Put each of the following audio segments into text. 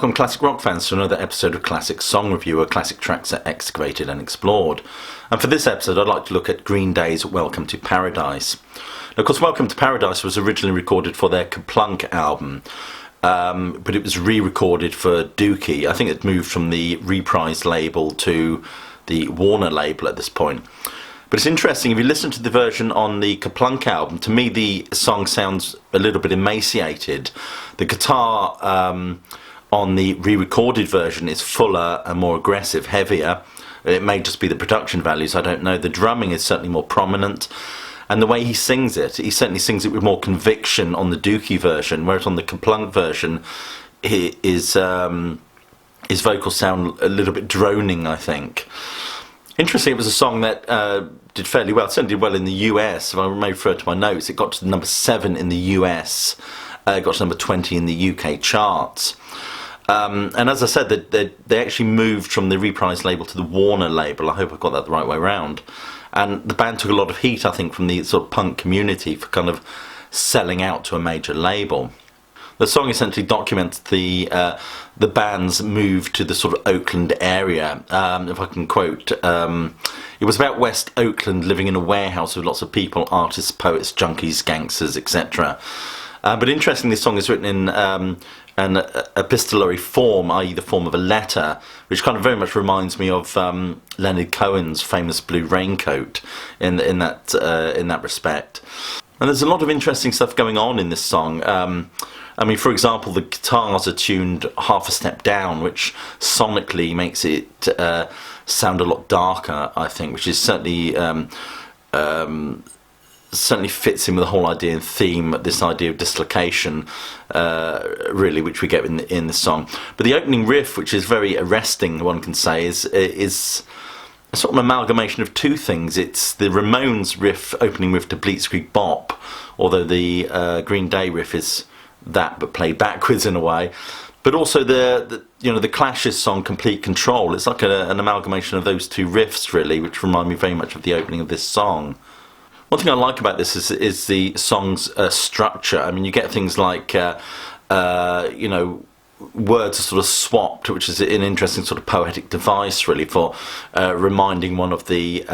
welcome classic rock fans to another episode of Classic Song Review, where classic tracks are excavated and explored. And for this episode I'd like to look at Green Day's Welcome to Paradise. Now, of course, Welcome to Paradise was originally recorded for their Kerplunk album, but it was re-recorded for Dookie. I think it moved from the Reprise label to the Warner label at this point. But it's interesting, if you listen to the version on the Kerplunk album, to me the song sounds a little bit emaciated. The guitar on the re-recorded version is fuller and more aggressive, heavier. It may just be the production values, I don't know. The drumming is certainly more prominent. And the way he sings it, he certainly sings it with more conviction on the Dookie version, whereas on the Kerplunk version, his vocals sound a little bit droning, I think. Interesting, it was a song that did fairly well. It certainly did well in the US. If I may refer to my notes, it got to number 7 in the US. It got to number 20 in the UK charts. And as I said, they actually moved from the Reprise label to the Warner label. I hope I've got that the right way around. And the band took a lot of heat, I think, from the sort of punk community for kind of selling out to a major label. The song essentially documents the band's move to the sort of Oakland area. If I can quote, it was about West Oakland, living in a warehouse with lots of people, artists, poets, junkies, gangsters, etc. But interestingly, this song is written in an epistolary form, i.e. the form of a letter, which kind of very much reminds me of Leonard Cohen's famous Blue Raincoat in that respect. And there's a lot of interesting stuff going on in this song. I mean, for example, the guitars are tuned half a step down, which sonically makes it sound a lot darker, I think, which is certainly fits in with the whole idea and theme, this idea of dislocation, really, which we get in the song. But the opening riff, which is very arresting, one can say, is a sort of amalgamation of two things. It's the Ramones riff, opening riff to Blitzkrieg Bop, although the Green Day riff is that but played backwards in a way, but also the Clash's song Complete Control. It's like an amalgamation of those two riffs, really, which remind me very much of the opening of this song. One thing I like about this is the song's structure. I mean, you get things like words are sort of swapped, which is an interesting sort of poetic device, really, for reminding one of the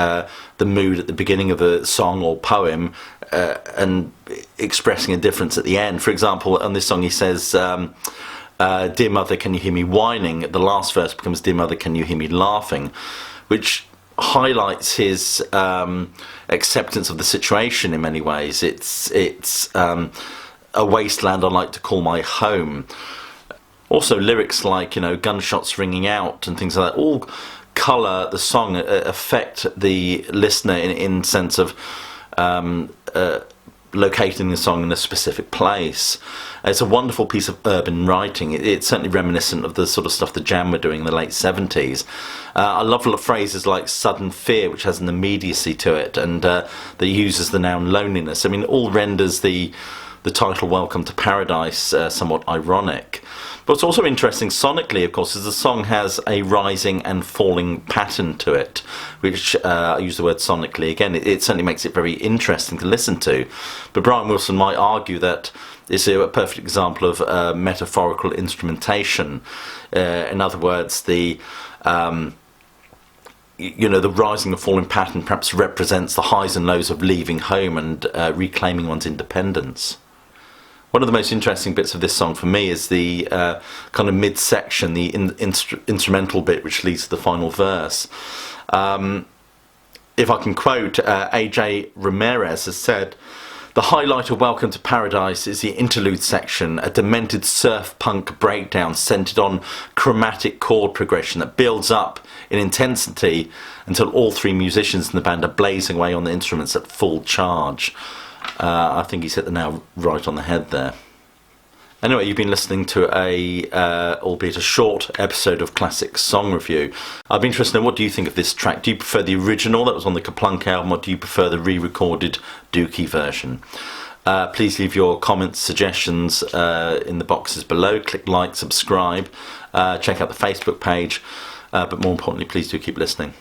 mood at the beginning of a song or poem, and expressing a difference at the end. For example, on this song he says, "Dear mother, can you hear me whining?" The last verse becomes, "Dear mother, can you hear me laughing?" which highlights his acceptance of the situation in many ways. It's a wasteland I like to call my home. Also, lyrics like, gunshots ringing out and things like that all colour the song, affect the listener in sense of locating the song in a specific place. It's a wonderful piece of urban writing. It's certainly reminiscent of the sort of stuff the Jam were doing in the late 70s. I love phrases like sudden fear, which has an immediacy to it, and that uses the noun loneliness. I mean, it all renders the title Welcome to Paradise somewhat ironic. But what's also interesting sonically, of course, is the song has a rising and falling pattern to it, which, I use the word sonically again, it certainly makes it very interesting to listen to. But Brian Wilson might argue that it's a perfect example of metaphorical instrumentation. In other words, the rising and falling pattern perhaps represents the highs and lows of leaving home and reclaiming one's independence. One of the most interesting bits of this song for me is the kind of mid-section, the instrumental bit which leads to the final verse. If I can quote, AJ Ramirez has said, "The highlight of Welcome to Paradise is the interlude section, a demented surf punk breakdown centered on chromatic chord progression that builds up in intensity until all three musicians in the band are blazing away on the instruments at full charge." I think he's hit the nail right on the head there. Anyway, you've been listening to albeit a short episode of Classic Song Review. I'd be interested in what do you think of this track? Do you prefer the original that was on the Kerplunk album, or do you prefer the re-recorded Dookie version? Please leave your comments, suggestions in the boxes below. Click like, subscribe, check out the Facebook page, but more importantly, please do keep listening.